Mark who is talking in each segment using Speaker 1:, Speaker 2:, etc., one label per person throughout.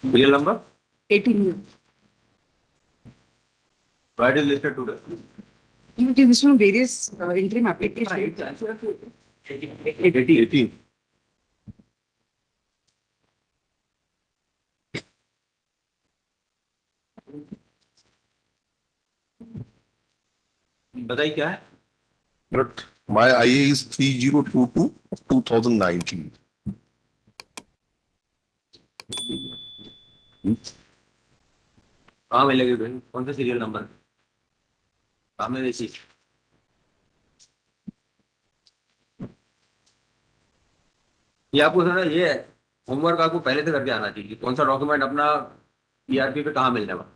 Speaker 1: Serial number?
Speaker 2: 18.
Speaker 1: Why it is listed today?
Speaker 2: It is from various interim applications.
Speaker 1: 18. बताइए क्या है?
Speaker 3: But my IA is 3022 of 2019.
Speaker 1: कहाँ मिलेगी भाई? कौन सा सीरियल नंबर? कहाँ में देखी? ये आपको सर ये होमवर्क आपको पहले से करके आना चाहिए। कौन सा डॉक्यूमेंट अपना ईआरपी पे कहाँ मिलने वाला?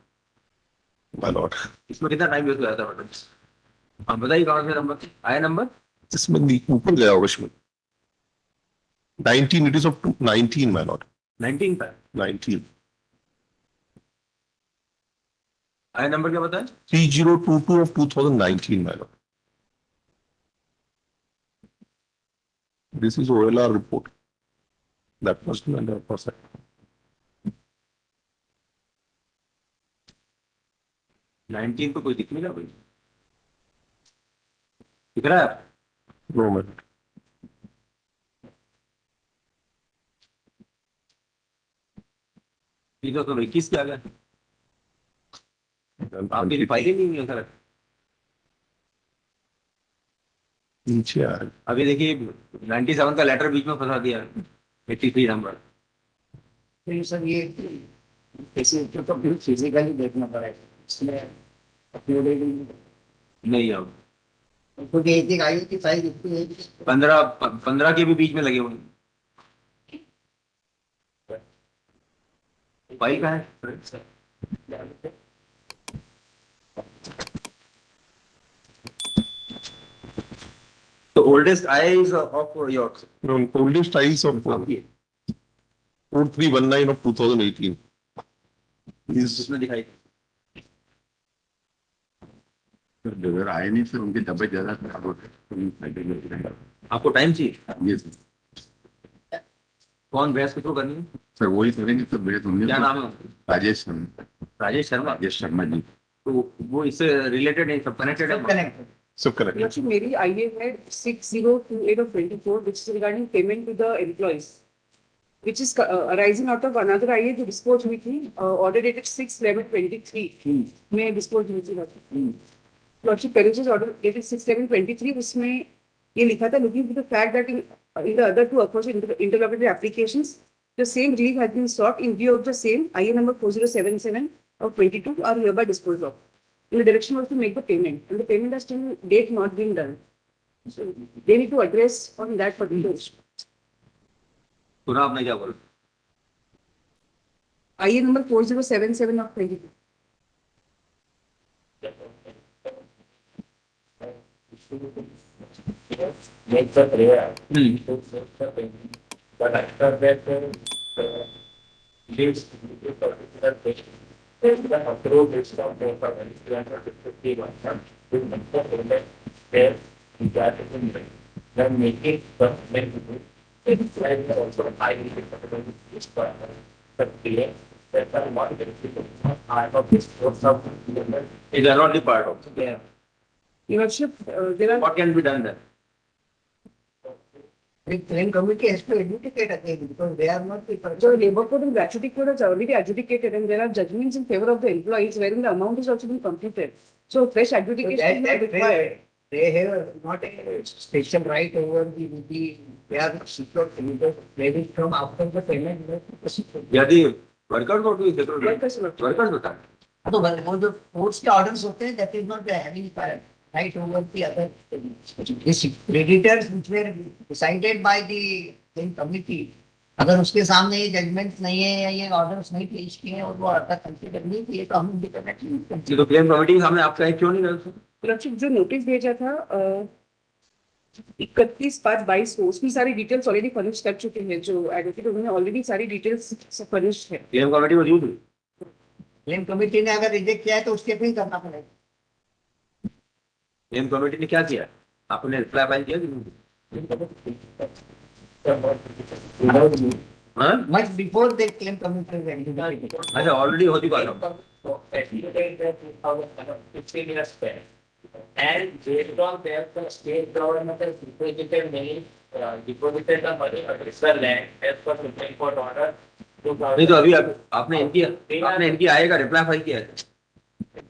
Speaker 3: My lord.
Speaker 1: इसमें कितना टाइम वेस्ट हो जाता है मैडम? आप बताइए कौन सा नंबर आया नंबर?
Speaker 3: इसमें ऊपर गया होगा इसमें 19, it is of 19, my lord.
Speaker 1: 19 का
Speaker 3: 19.
Speaker 1: आया नंबर क्या बताया?
Speaker 3: 3022 of 2019, my lord. This is OLR report. That must be under process.
Speaker 1: Nineteen तो कोई दिख नहीं रहा भाई। दिख रहा है?
Speaker 3: No, my lord.
Speaker 1: तो 21 क्या गया? आपकी फाइल ही नहीं है सर।
Speaker 3: नीचे आ रहा है।
Speaker 1: अभी देखिए 97 का लेटर बीच में फंसा दिया। 83 नंबर।
Speaker 2: तो सर ये ऐसे तो फिजिकली देखना पड़ेगा इसमें अपलोडेड
Speaker 1: नहीं अब
Speaker 2: तो एक आई की फाइल दिखती है
Speaker 1: 15 के भी बीच में लगे हुए। फाइल कहाँ है? The oldest eyes of yours.
Speaker 3: No, oldest eyes of 4319 of 2018. Is
Speaker 1: इसमें दिखाई।
Speaker 4: अगर आए नहीं सर उनकी तबीयत ज्यादा खराब होती है।
Speaker 1: आपको टाइम चाहिए?
Speaker 4: ये सर
Speaker 1: कौन बहस किसको करनी है?
Speaker 4: सर वही करेंगे सर मेरे तो
Speaker 1: क्या नाम है?
Speaker 4: राजेश शर्मा।
Speaker 1: राजेश शर्मा।
Speaker 4: राजेश शर्मा जी।
Speaker 1: तो वो इससे रिलेटेड है, सब कनेक्टेड है।
Speaker 3: सब correct.
Speaker 2: Actually, maybe IA had 6028 of 24, which is regarding payment to the employees, which is arising out of another IA जो dispose हुई थी, order dated 6/11/23 में dispose हुई थी। तो actually Paris's order dated 6/11/23 उसमें ये लिखा था looking to the fact that in the other two aforesaid interlocutory applications, the same relief has been sought in view of the same IA number 4077 of 22 are hereby disposed of. And the direction was to make the payment, and the payment has still date not been done. So they need to address on that particular issue.
Speaker 1: पुनः आपने क्या बोला?
Speaker 2: IA number 4077 of 22.
Speaker 5: Make the prayer. But after that, leaves the particular thing. The approach is not there for 351. There, that is in then make it the main. It's like also highly difficult. But clear that the one I of this course of
Speaker 1: It is not the part of.
Speaker 2: Yeah. Your worship, there are.
Speaker 1: What can be done then?
Speaker 6: The claim committee has to adjudicate again because they are not the.
Speaker 2: So labor code and gratuity code has already adjudicated, and there are judgments in favor of the employees wherein the amount is also been computed. So fresh adjudication is not required.
Speaker 6: They have not a special right over the they are secured because maybe from after the payment.
Speaker 1: यदि workers को भी देखो
Speaker 2: Workers work.
Speaker 1: Workers होता है।
Speaker 6: तो वो जो courts के ऑर्डर्स होते हैं that is not having right over the other creditors which were decided by the claim committee. अगर उसके सामने ये जजमेंट नहीं है या ये ऑर्डर्स नहीं पेश किए हैं और वो ऑर्डर कंसीडर नहीं किए तो हम
Speaker 1: ये तो क्लेम कमेटी के सामने आपका है क्यों नहीं गए?
Speaker 2: सुरक्षित जो नोटिस भेजा था 31/5/22 को उसकी सारी डिटेल्स ऑलरेडी फर्निश कर चुके हैं। जो एडवोकेट उन्होंने ऑलरेडी सारी डिटेल्स फर्निश है।
Speaker 1: क्लेम कमेटी मौजूद है।
Speaker 6: क्लेम कमेटी ने अगर रिजेक्ट किया है तो उसके फिर करना पड़ेगा।
Speaker 1: क्लेम कमेटी ने क्या किया? आपने रिप्लाई फाइल किया कि नहीं? हाँ?
Speaker 6: much before the claim committee was adjudicated.
Speaker 1: अच्छा ऑलरेडी हो चुका था.
Speaker 5: Fifteen years back. And based on that, the state government has deposited many, deposited the money against the land as per Supreme Court order.
Speaker 1: नहीं तो अभी आपने इनकी आएगा रिप्लाई फाइल किया है.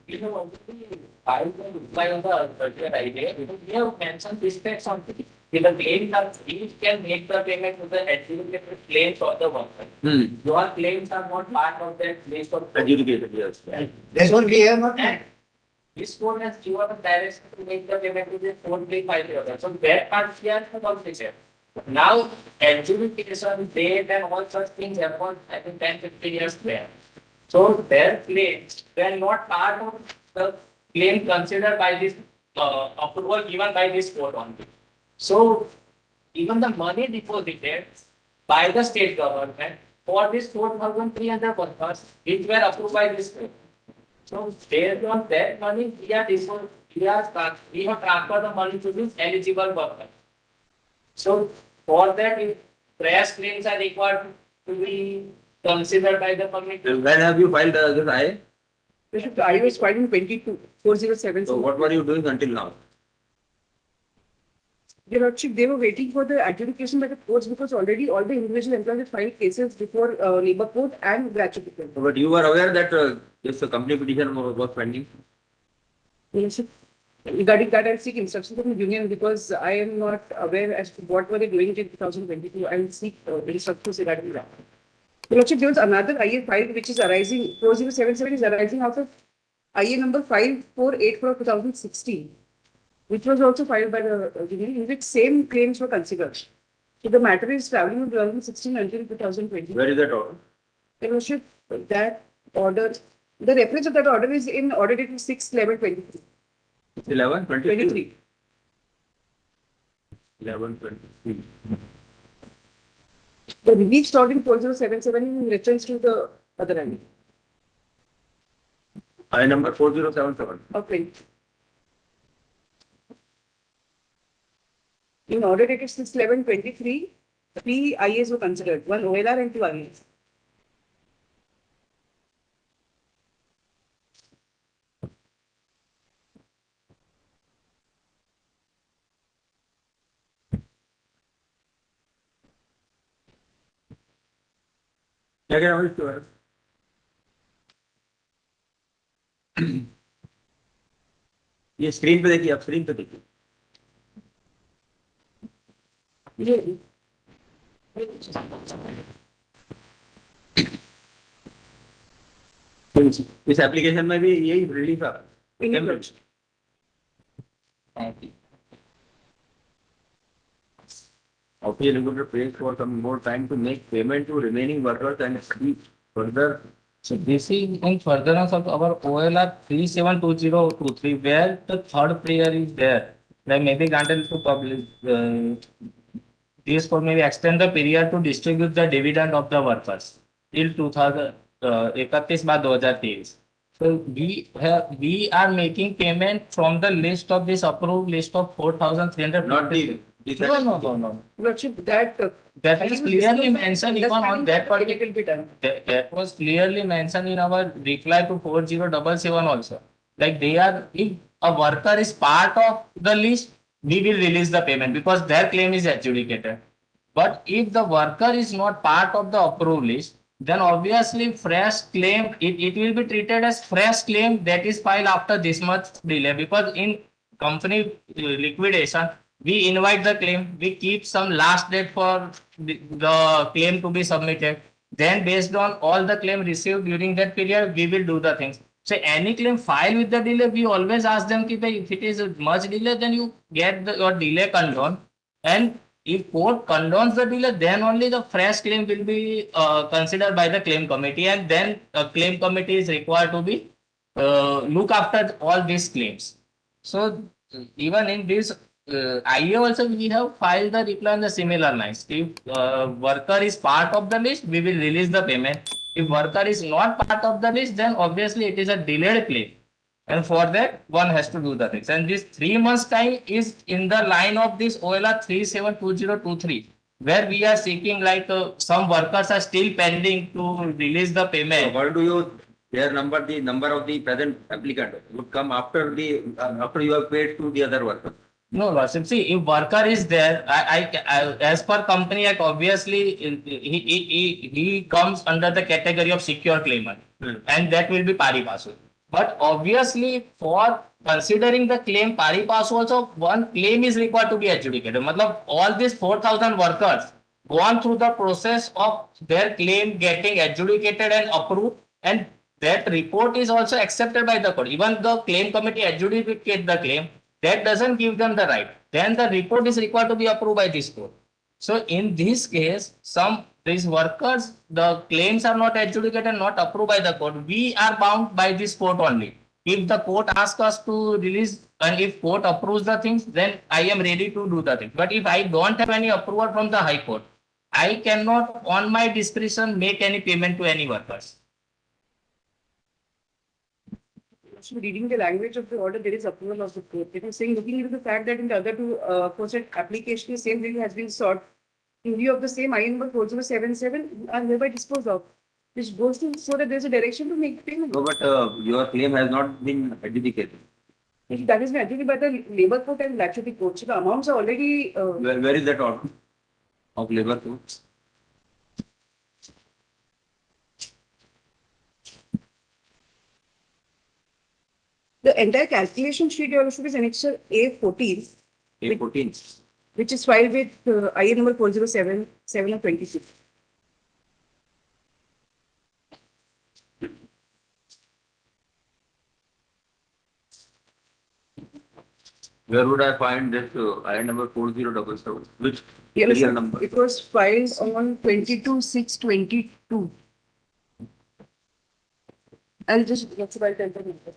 Speaker 5: We have already filed the reply on the earlier idea, because we have mentioned this text on the claim that we can make the payment to the adjudicated claims of the worker. Your claims are not part of that list of.
Speaker 1: Adjudicated, yes.
Speaker 6: That's what we have not.
Speaker 5: And this court has given a direction to make the payment to the court pay 5,000. So that part we are completed. Now, adjudication, date and all such things happen, I think 10, 15 years back. So their claims were not part of the claim considered by this approval given by this court only. So even the money deposited by the state government for this 4,300 workers, which were approved by this court. So based on that money, we have transferred the money to this eligible worker. So for that, if fresh claims are required to be considered by the committee.
Speaker 1: When have you filed this IA?
Speaker 2: I was filed in 2007.
Speaker 1: So what were you doing until now?
Speaker 2: Your Lordship, they were waiting for the adjudication by the courts because already all the individual employees had filed cases before labor court and gratuity court.
Speaker 1: But you were aware that this company petition was pending?
Speaker 2: Yes, sir. Regarding that, I'll seek instructions from the union because I am not aware as to what were they doing in 2022. I will seek instructions regarding that. Your Lordship, there was another IA file which is arising, 4077 is arising out of IA number 5484 of 2016, which was also filed by the union, in which same claims were considered. So the matter is traveling from 2016 until 2020.
Speaker 1: Where is that order?
Speaker 2: Your Lordship, that order, the reference of that order is in order dated 6/11/23.
Speaker 1: 11, 23?
Speaker 2: 23.
Speaker 1: 11, 23.
Speaker 2: The relief stored in 4077 is in reference to the other end.
Speaker 1: I number 4077.
Speaker 2: Okay. In order dated 6/11/23, 3 IAs were considered, 1 OLR and 2 IAs.
Speaker 1: क्या क्या नाम है? ये screen पे देखिए, आप screen पे देखिए.
Speaker 2: ये
Speaker 1: इस एप्लीकेशन में भी यही रिलीफ है.
Speaker 2: English.
Speaker 1: Official executive pays for some more time to make payment to remaining workers and see further.
Speaker 5: So this is in furtherance of our OLR 372023, where the third prayer is there. Like maybe granted to public, this court may extend the period to distribute the dividend of the workers till 2031/2023. So we are making payment from the list of this approved list of 4,300.
Speaker 1: Not the.
Speaker 5: No.
Speaker 2: Lordship, that
Speaker 5: That is clearly mentioned even on that particular.
Speaker 2: will be done.
Speaker 5: That was clearly mentioned in our reply to 4077 also. Like they are, if a worker is part of the list, we will release the payment because their claim is adjudicated. But if the worker is not part of the approved list, then obviously fresh claim, it will be treated as fresh claim that is filed after this much delay, because in company liquidation, we invite the claim, we keep some last date for the claim to be submitted. Then based on all the claim received during that period, we will do the things. So any claim filed with the delay, we always ask them, if it is much delay, then you get your delay condoned. And if court condones the delay, then only the fresh claim will be considered by the claim committee, and then a claim committee is required to be look after all these claims. So even in this IA also we have filed the reply on the similar lines. If worker is part of the list, we will release the payment. If worker is not part of the list, then obviously it is a delayed claim. And for that, one has to do the things. And this 3 months time is in the line of this OLR 372023. where we are seeking like some workers are still pending to release the
Speaker 1: So
Speaker 5: payment.
Speaker 1: according to you, their number, the number of the present applicant would come after the, after you have paid to the other worker.
Speaker 5: No, Vasim, see, if worker is there, as per company act, obviously, he comes under the category of secure claimant, and that will be pari passu. But obviously, for considering the claim pari passu also, one claim is required to be adjudicated. Matlab, all these 4,000 workers gone through the process of their claim getting adjudicated and approved, and that report is also accepted by the court. Even the claim committee adjudicate the claim, that doesn't give them the right. Then the report is required to be approved by this court. So in this case, some these workers, the claims are not adjudicated, not approved by the court. We are bound by this court only. If the court asks us to release and if court approves the things, then I am ready to do the thing. But if I don't have any approval from the high court, I cannot on my discretion make any payment to any workers.
Speaker 2: So reading the language of the order, there is approval of the court. It is saying, looking into the fact that in the other two posted application, the same thing has been sought. In view of the same IN number 4077 are hereby disposed of, which goes to show that there is a direction to make payment.
Speaker 1: No, but your claim has not been adjudicated.
Speaker 2: If that is adjudicated by the labor court and statutory court, so the amounts are already
Speaker 1: Where is that order of labor court?
Speaker 2: the entire calculation sheet you also is annexure A14,
Speaker 1: A14.
Speaker 2: which is filed with IN number 4077 of 26.
Speaker 1: Where would I find this I number 4077? Which
Speaker 2: Yes,
Speaker 1: serial number?
Speaker 2: it was filed on 22/6/22. I'll just get the right number.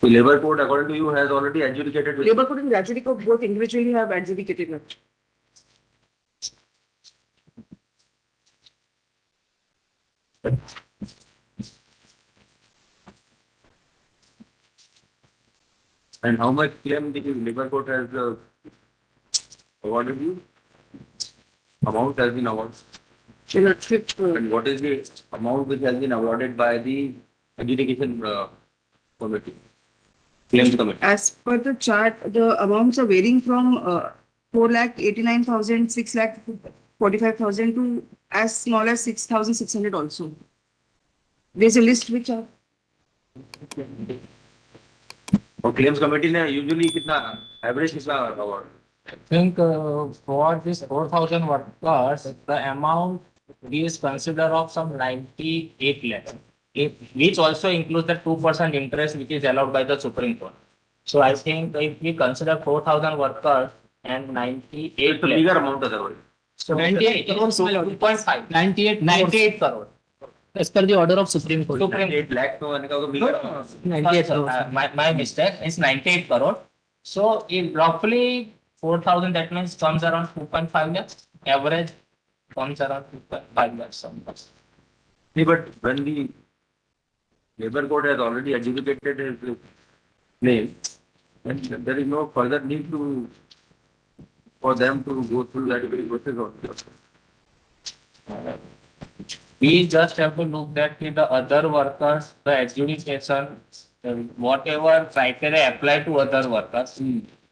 Speaker 1: The labor court, according to you, has already adjudicated.
Speaker 2: Labor court and statutory court both individually have adjudicated it.
Speaker 1: And how much claim the labor court has awarded you? Amount has been awarded. And what is the amount which has been awarded by the adjudication committee? Claims committee.
Speaker 2: As per the chart, the amounts are varying from 4,89,000, 6,45,000 to as small as 6,600 also. There's a list which are
Speaker 1: और claims committee ने usually कितना average कितना award?
Speaker 5: I think for this 4,000 workers, the amount is considered of some 98 lakhs, which also includes the 2% interest which is allowed by the Supreme Court. So I think if we consider 4,000 workers and 98
Speaker 1: It's a
Speaker 5: lakhs,
Speaker 1: bigger amount otherwise.
Speaker 5: so
Speaker 7: 98
Speaker 5: crores,
Speaker 7: crores, my lord.
Speaker 5: 2.5,
Speaker 7: 98
Speaker 5: 98 crore.
Speaker 7: as per the order of Supreme Court.
Speaker 5: Supreme
Speaker 1: 8 lakh तो मैंने कहा तो bigger amount.
Speaker 7: 98 crores.
Speaker 5: My mistake is 98 crore. So if roughly 4,000, that means comes around 2.5 lakhs. Average comes around 2.5 lakhs. Sometimes.
Speaker 1: See, but when the labor court has already adjudicated his claim, then there is no further need to for them to go through that process also.
Speaker 5: We just have to look at the other workers, the adjudication, whatever criteria apply to other workers.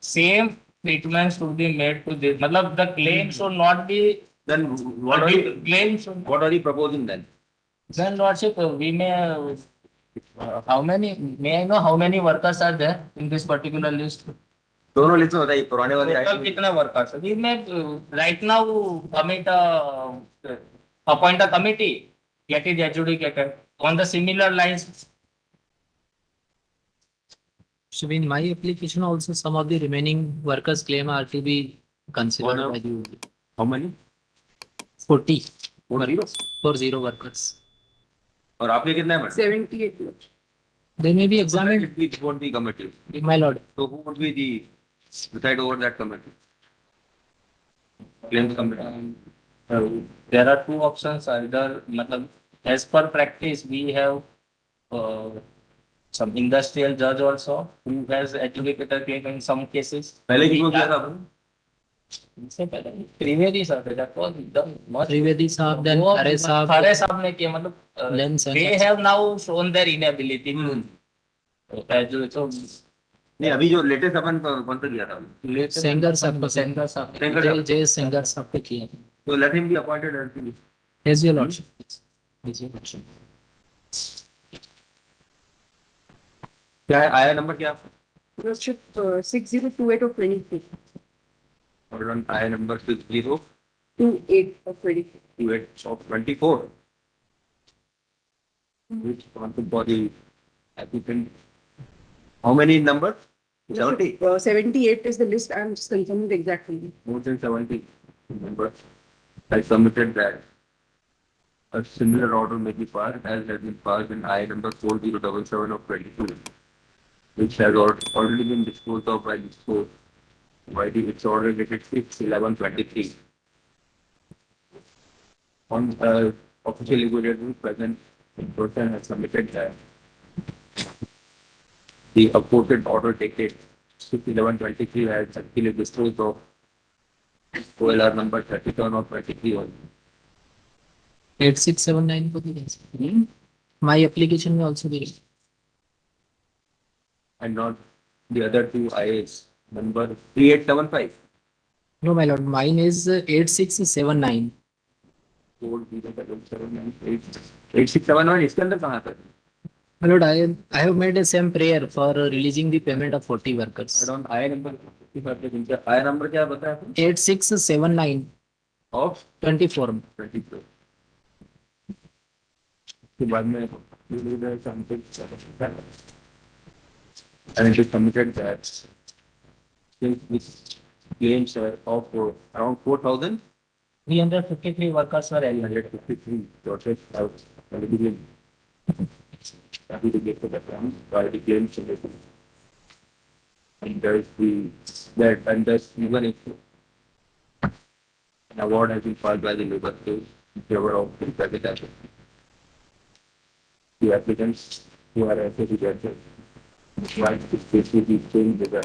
Speaker 5: Same treatment should be made to this. Matlab the claim should not be.
Speaker 1: Then what are you,
Speaker 5: Claim should.
Speaker 1: what are you proposing then?
Speaker 5: Then Lordship, we may. How many? May I know how many workers are there in this particular list?
Speaker 1: दोनों list में बताइए पुराने वाले
Speaker 5: Total कितने workers? We may right now appoint a committee, get it adjudicated on the similar lines.
Speaker 7: So in my application also, some of the remaining workers' claim are to be considered
Speaker 1: One
Speaker 7: by the
Speaker 1: how many?
Speaker 7: 40
Speaker 1: 40
Speaker 7: 40 workers.
Speaker 1: और आपके कितने हैं
Speaker 2: 78 lakhs.
Speaker 7: They may be examined,
Speaker 1: It would be committee.
Speaker 7: my lord.
Speaker 1: So who would be the decide over that committee? Claims committee.
Speaker 5: There are two options, either मतलब as per practice we have uh, some industrial judge also who has adjudicated a claim in some cases.
Speaker 1: पहले किसको किया था आपने?
Speaker 5: इससे पहले त्रिवेदी साहब है, that was done much.
Speaker 7: Trivedi साहब, then
Speaker 5: वो
Speaker 7: Khare साहब,
Speaker 5: खरे साहब ने किया, मतलब
Speaker 7: Then
Speaker 5: they
Speaker 7: Sengar
Speaker 5: have now shown their inability to so
Speaker 1: नहीं, अभी जो लेटेस्ट अपन कौन सा किया था?
Speaker 7: सेंगर साहब को,
Speaker 5: सेंगर साहब
Speaker 1: सेंगर
Speaker 7: जय
Speaker 1: साहब।
Speaker 7: जय सेंगर साहब को किया।
Speaker 1: तो let him be appointed as the
Speaker 7: Has your lordship. Has your lordship.
Speaker 1: क्या है आया नंबर क्या?
Speaker 2: Lordship, 6028 of 23.
Speaker 1: और आया number 6028
Speaker 2: 28 of 23.
Speaker 1: of 24 which content for the applicant. How many numbers? 70.
Speaker 2: 78 is the list. I'm just confirming the exact number.
Speaker 1: More than 70 members. I submitted that a similar order may be passed as has been passed in I number 4077 of 22, which has already been disposed of by this court. By the its order dated 6/11/23. On official equity present in person has submitted that the apported order dated 6/11/23 has actually disposed of OLR number 37 of 23 on
Speaker 7: 8679 को भी my application में also be
Speaker 1: and not the other two IAs number 3875
Speaker 7: no my lord, mine is 8679.
Speaker 1: 8671 इसके अंदर कहाँ था?
Speaker 7: My lord, I have made a same prayer for releasing the payment of 40 workers.
Speaker 1: Around I number 55 I number क्या बताया आपने?
Speaker 7: 8679
Speaker 1: Of
Speaker 7: 24.
Speaker 1: 24. के बाद में something and it is submitted that since this claims are of around 4,000
Speaker 5: 353 workers were eligible.
Speaker 1: 153 daughters have already been aggregated upon by the claim submitted. And there's and there's even if an award has been filed by the labor case in favor of the private asset. The applicants who are also rejected required to specifically change the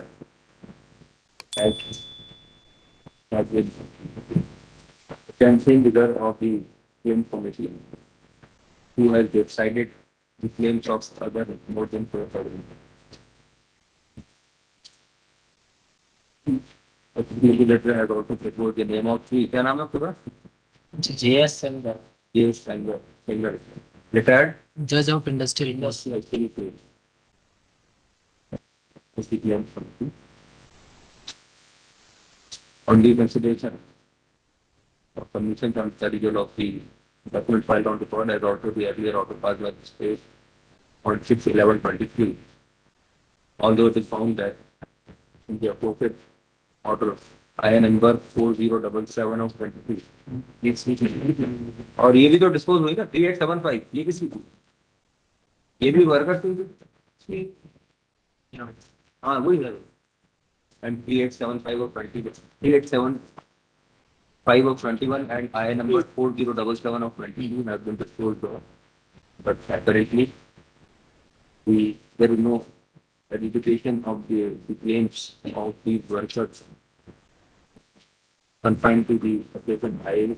Speaker 1: as with sensing vigor of the claim committee who has decided the claims of other more than 4,000. The letter has also proposed the name of the क्या नाम है पूरा?
Speaker 5: JS Sengar.
Speaker 1: Yes, Sengar. Retired
Speaker 7: Judge of Industrial Law.
Speaker 1: industrial activity. The claim committee. On the consideration of permission from the result of the document filed on the board as also the earlier order passed by the state on 6/11/23. Although it is found that in the appropriate order I number 4077 of 23. और ये भी तो dispose हुई ना 3875 ये किसी की? ये भी वर्कर थी? हाँ वही है and 3875 of 20 3875 of 21 and I number 4077 of 22 have been disposed of, but apparently there is no identification of the claims of these workers confined to the application I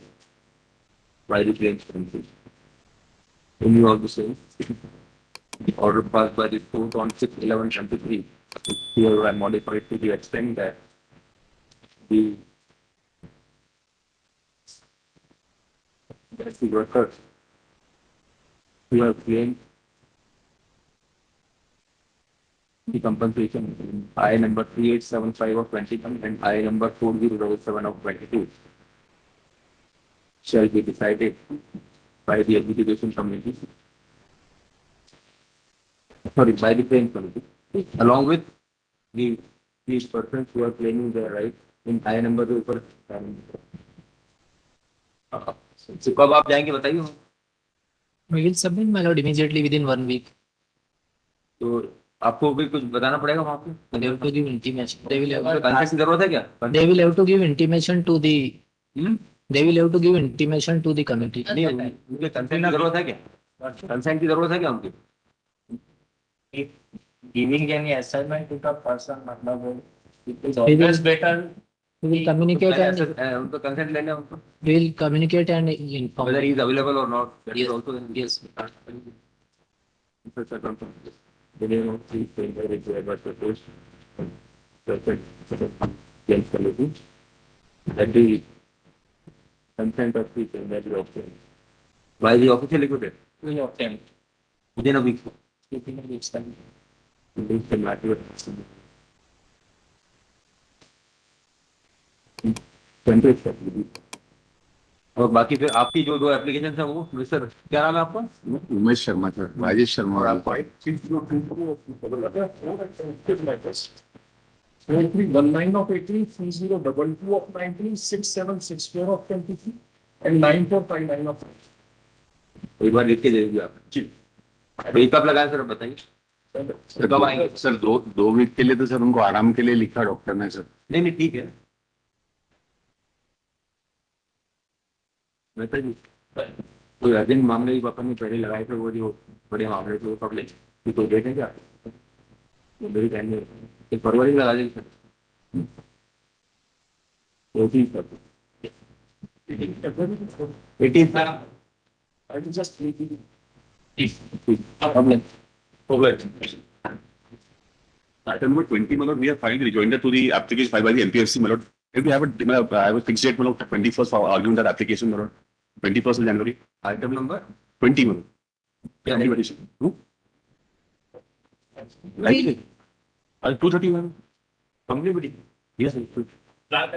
Speaker 1: by the claims committee. In view of the same, the order passed by the court on 6/11/23 here I modified to the extent that the workers who have claimed the compensation in I number 3875 of 21 and I number 4077 of 22 shall be decided by the adjudication committee. Sorry, by the claim committee, along with these persons who are claiming their right in I number के ऊपर. तो कब आप जाएंगे बताइए.
Speaker 7: We will submit my lord immediately within 1 week.
Speaker 1: तो आपको भी कुछ बताना पड़ेगा वहाँ पे.
Speaker 7: They have to give intimation. They will have
Speaker 1: contact की जरूरत है क्या?
Speaker 7: they will have to give intimation to the
Speaker 1: hmm?
Speaker 7: They will have to give intimation to the committee.
Speaker 1: नहीं उनके कंसेंट की जरूरत है क्या? कंसेंट की जरूरत है क्या उनकी?
Speaker 5: Giving any assignment to the person, मतलब it is
Speaker 7: He will-
Speaker 5: always better.
Speaker 7: We will communicate and
Speaker 1: उनको कंसेंट लेने हैं उनको,
Speaker 7: we will communicate and inform.
Speaker 1: whether he is available or not, that is
Speaker 7: Yes.
Speaker 1: also.
Speaker 7: Yes.
Speaker 5: They may not see failure if they ever propose. Yes, committee. That the consent of the that you obtain.
Speaker 1: Why the official liquidated
Speaker 5: We obtain.
Speaker 1: within a week?
Speaker 5: Keeping a week's time. Leave the matter. 20th.
Speaker 1: और बाकी फिर आपकी जो दो application है वो mister क्या नाम है आपका?
Speaker 4: उमेश शर्मा सर, राजेश शर्मा
Speaker 5: Or
Speaker 4: और
Speaker 5: I'll fight. 4319 of 18, 3022 of 19, 6764 of 23, and 9459 of.
Speaker 1: एक बार लिख के दे दीजिए आप जी। तो कब लगाए सर बताइए।
Speaker 4: सर,
Speaker 1: कब आएंगे?
Speaker 4: सर दो वीक के लिए तो सर उनको आराम के लिए लिखा डॉक्टर ने सर।
Speaker 1: नहीं नहीं ठीक है। बेहतर जी कोई अर्जेंट मामले की अपन ने पहले लगाए थे वो जो बड़े मामले थे वो कब ले तो डेट है क्या? तो मेरी बहन ने एक फरवरी में लगा दी सर। तो ठीक है। 18
Speaker 5: I will just read it.
Speaker 1: अब हो गए।
Speaker 3: Item number 20, my lord, we have filed the rejoinder to the application filed by the NPFC, my lord. If we have I have a fixed date, my lord, 21st for arguing that application, my lord. 21st of January,
Speaker 1: item number
Speaker 3: 20, my lord.
Speaker 1: क्या
Speaker 3: Family
Speaker 1: है?
Speaker 3: petition. Who? Like it? 230, my lord.
Speaker 1: Company बड़ी
Speaker 3: Yes, sir.
Speaker 1: Plan